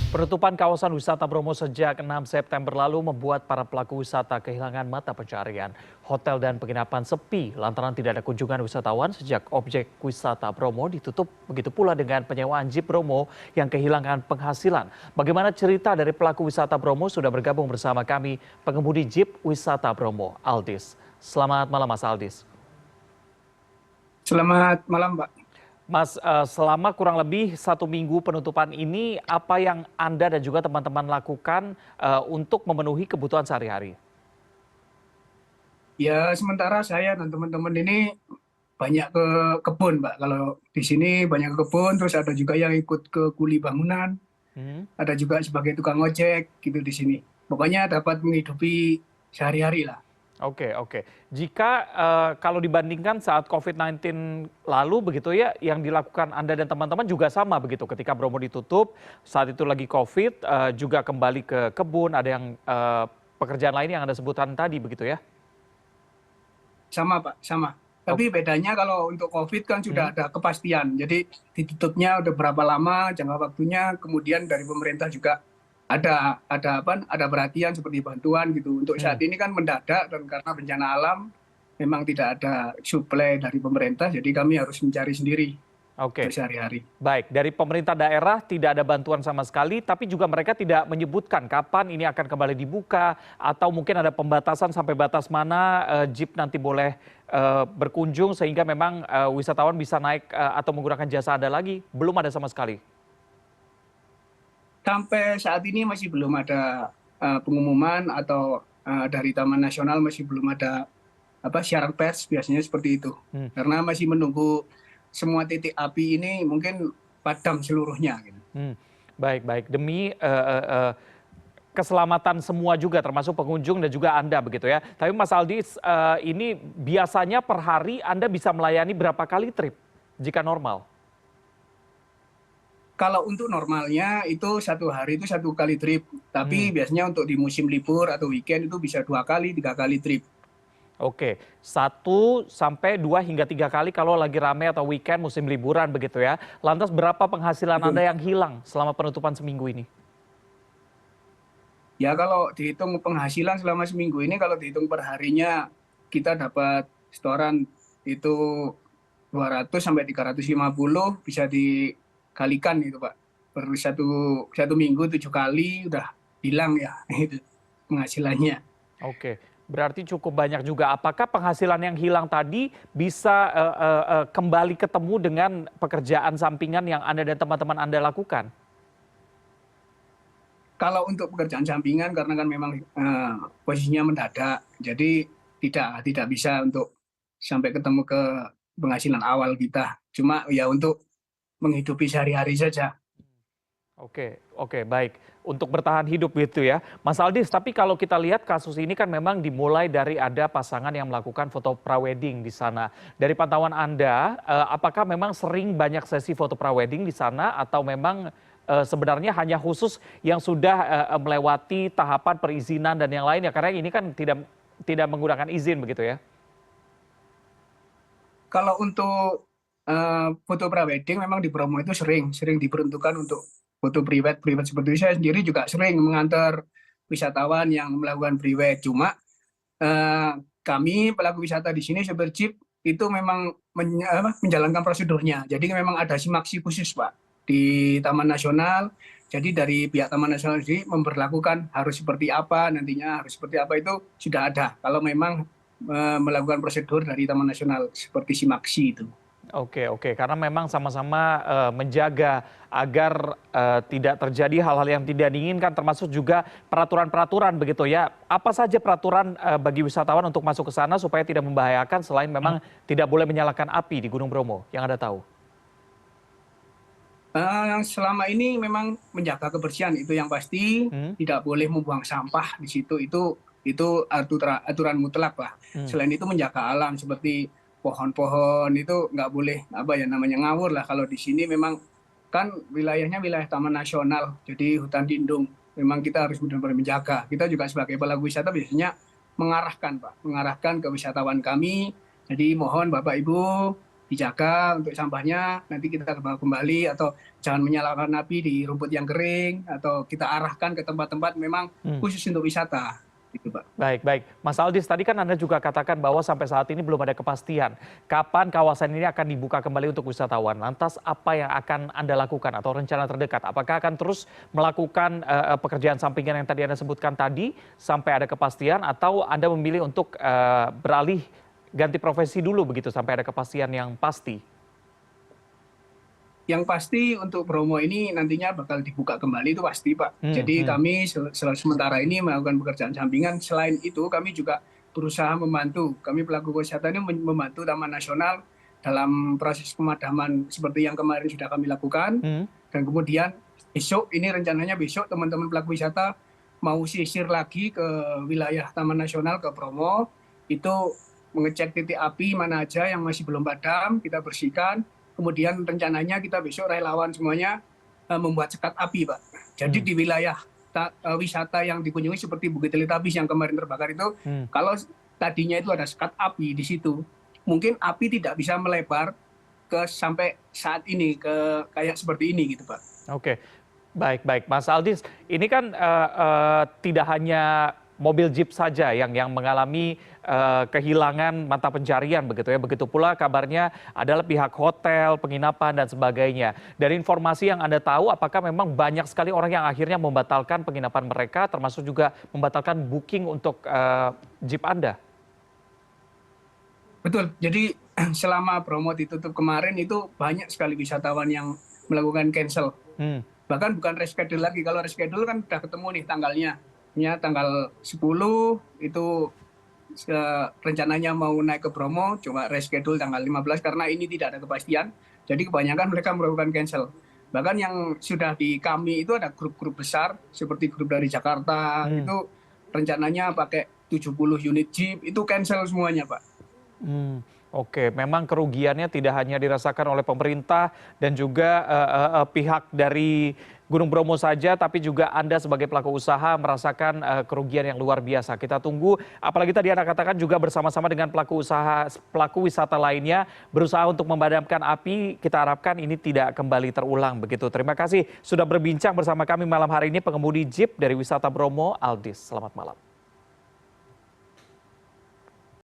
Penutupan kawasan wisata Bromo sejak 6 September lalu membuat para pelaku wisata kehilangan mata pencarian. Hotel dan penginapan sepi lantaran tidak ada kunjungan wisatawan sejak objek wisata Bromo ditutup. Begitu pula dengan penyewaan Jeep Bromo yang kehilangan penghasilan. Bagaimana cerita dari pelaku wisata Bromo sudah bergabung bersama kami pengemudi Jeep wisata Bromo, Aldis. Selamat malam Mas Aldis. Selamat malam, Pak. Mas, selama kurang lebih 1 minggu penutupan ini, apa yang Anda dan juga teman-teman lakukan untuk memenuhi kebutuhan sehari-hari? Ya, sementara saya dan teman-teman ini banyak ke kebun, Pak. Kalau di sini banyak ke kebun, terus ada juga yang ikut ke kuli bangunan, Hmm. ada juga sebagai tukang ojek gitu di sini. Pokoknya dapat menghidupi sehari-hari lah. Oke, oke. Jika kalau dibandingkan saat COVID-19 lalu begitu ya, yang dilakukan Anda dan teman-teman juga sama begitu, ketika Bromo ditutup, saat itu lagi COVID, juga kembali ke kebun, ada yang pekerjaan lain yang Anda sebutkan tadi begitu ya? Sama, Pak, sama. Ok. Tapi bedanya kalau untuk COVID kan Hmm. sudah ada kepastian. Jadi ditutupnya udah berapa lama, jangka waktunya, kemudian dari pemerintah juga ada perhatian seperti bantuan gitu. Untuk Hmm. saat ini kan mendadak dan karena bencana alam memang tidak ada suplai dari pemerintah, jadi kami harus mencari sendiri untuk Oke. sehari-hari. Baik, dari pemerintah daerah tidak ada bantuan sama sekali, tapi juga mereka tidak menyebutkan kapan ini akan kembali dibuka, atau mungkin ada pembatasan sampai batas mana Jeep nanti boleh berkunjung sehingga memang wisatawan bisa naik atau menggunakan jasa Anda lagi. Belum ada sama sekali. Sampai saat ini masih belum ada pengumuman atau dari Taman Nasional masih belum ada siaran pers biasanya seperti itu. Hmm. Karena masih menunggu semua titik api ini mungkin padam seluruhnya gitu. Hmm. Baik, baik. Demi keselamatan semua juga termasuk pengunjung dan juga Anda begitu ya. Tapi Mas Aldis, ini biasanya per hari Anda bisa melayani berapa kali trip jika normal? Kalau untuk normalnya itu satu hari itu 1 kali trip. Hmm. Tapi biasanya untuk di musim libur atau weekend itu bisa 2 kali, 3 kali trip. Oke, 1 sampai 2 hingga 3 kali kalau lagi rame atau weekend musim liburan begitu ya. Lantas berapa penghasilan Anda Betul. yang hilang selama penutupan seminggu ini? Ya kalau dihitung penghasilan selama seminggu ini, kalau dihitung per harinya kita dapat setoran itu 200 sampai 350 bisa dikalikan gitu, Pak. Per satu minggu 7 kali udah hilang ya itu penghasilannya. Oke, berarti cukup banyak juga. Apakah penghasilan yang hilang tadi bisa kembali ketemu dengan pekerjaan sampingan yang Anda dan teman-teman Anda lakukan? Kalau untuk pekerjaan sampingan karena kan memang posisinya mendadak, jadi tidak bisa untuk sampai ketemu ke penghasilan awal kita. Cuma ya untuk menghidupi sehari-hari saja. Oke, oke, baik. Untuk bertahan hidup gitu ya. Mas Aldis, tapi kalau kita lihat kasus ini kan memang dimulai dari ada pasangan yang melakukan foto prawedding di sana. Dari pantauan Anda, apakah memang sering banyak sesi foto prawedding di sana atau memang sebenarnya hanya khusus yang sudah melewati tahapan perizinan dan yang lainnya? Karena ini kan tidak menggunakan izin begitu ya. Kalau untuk foto prawedding memang di Bromo itu sering diperuntukkan untuk foto priwed seperti itu. Saya sendiri juga sering mengantar wisatawan yang melakukan priwed. Cuma kami pelaku wisata di sini sopir jeep itu memang menjalankan prosedurnya. Jadi memang ada simaksi khusus, Pak, di Taman Nasional. Jadi dari pihak Taman Nasional sendiri memperlakukan harus seperti apa nantinya, harus seperti apa itu sudah ada. Kalau memang melakukan prosedur dari Taman Nasional seperti simaksi itu. Oke, oke, karena memang sama-sama menjaga agar tidak terjadi hal-hal yang tidak diinginkan, termasuk juga peraturan-peraturan begitu ya. Apa saja peraturan bagi wisatawan untuk masuk ke sana supaya tidak membahayakan selain memang tidak boleh menyalakan api di Gunung Bromo yang Anda tahu? Selama ini memang menjaga kebersihan itu yang pasti, Hmm? tidak boleh membuang sampah di situ, itu aturan mutlak lah. Hmm. Selain itu menjaga alam seperti pohon-pohon itu nggak boleh namanya ngawur lah. Kalau di sini memang kan wilayahnya wilayah Taman Nasional, jadi hutan lindung. Memang kita harus benar-benar menjaga. Kita juga sebagai pelaku wisata biasanya mengarahkan, Pak, mengarahkan ke wisatawan kami. Jadi mohon Bapak Ibu dijaga untuk sampahnya, nanti kita bawa kembali, atau jangan menyalakan api di rumput yang kering, atau kita arahkan ke tempat-tempat memang Hmm. khusus untuk wisata. Gitu, Pak. Baik, baik. Mas Aldis, tadi kan Anda juga katakan bahwa sampai saat ini belum ada kepastian kapan kawasan ini akan dibuka kembali untuk wisatawan. Lantas apa yang akan Anda lakukan atau rencana terdekat? Apakah akan terus melakukan pekerjaan sampingan yang tadi Anda sebutkan tadi sampai ada kepastian, atau Anda memilih untuk beralih ganti profesi dulu begitu sampai ada kepastian yang pasti? Yang pasti untuk Bromo ini nantinya bakal dibuka kembali itu pasti, Pak. Hmm, Jadi hmm, kami sementara ini melakukan pekerjaan sampingan. Selain itu kami juga berusaha membantu. Kami pelaku wisata ini membantu Taman Nasional dalam proses pemadaman seperti yang kemarin sudah kami lakukan. hmm. Dan kemudian besok, ini rencananya besok teman-teman pelaku wisata mau sisir lagi ke wilayah Taman Nasional, ke Bromo. Itu mengecek titik api mana aja yang masih belum padam, kita bersihkan. Kemudian rencananya kita besok relawan semuanya membuat sekat api, Pak. Jadi Hmm. di wilayah wisata yang dikunjungi seperti Bukit Teletabis yang kemarin terbakar itu, Hmm. kalau tadinya itu ada sekat api di situ, mungkin api tidak bisa melebar ke sampai saat ini ke kayak seperti ini gitu, Pak. Oke, baik, baik. Mas Aldis, ini kan tidak hanya mobil jeep saja yang mengalami kehilangan mata pencarian begitu ya. Begitu pula kabarnya adalah pihak hotel, penginapan dan sebagainya. Dari informasi yang Anda tahu, apakah memang banyak sekali orang yang akhirnya membatalkan penginapan mereka, termasuk juga membatalkan booking untuk jeep Anda? Betul. Jadi selama Bromo ditutup kemarin itu banyak sekali wisatawan yang melakukan cancel. Hmm. Bahkan bukan reschedule lagi. Kalau reschedule kan udah ketemu nih tanggalnya. Ya, tanggal 10 itu rencananya mau naik ke Bromo, coba reschedule tanggal 15 karena ini tidak ada kepastian. Jadi kebanyakan mereka melakukan cancel. Bahkan yang sudah di kami itu ada grup-grup besar seperti grup dari Jakarta, Hmm. itu rencananya pakai 70 unit jeep, itu cancel semuanya, Pak. Hmm, oke, memang kerugiannya tidak hanya dirasakan oleh pemerintah dan juga pihak dari Gunung Bromo saja, tapi juga Anda sebagai pelaku usaha merasakan kerugian yang luar biasa. Kita tunggu, apalagi tadi Anda katakan juga bersama-sama dengan pelaku usaha, pelaku wisata lainnya berusaha untuk memadamkan api. Kita harapkan ini tidak kembali terulang begitu. Terima kasih sudah berbincang bersama kami malam hari ini pengemudi jeep dari wisata Bromo, Aldis. Selamat malam.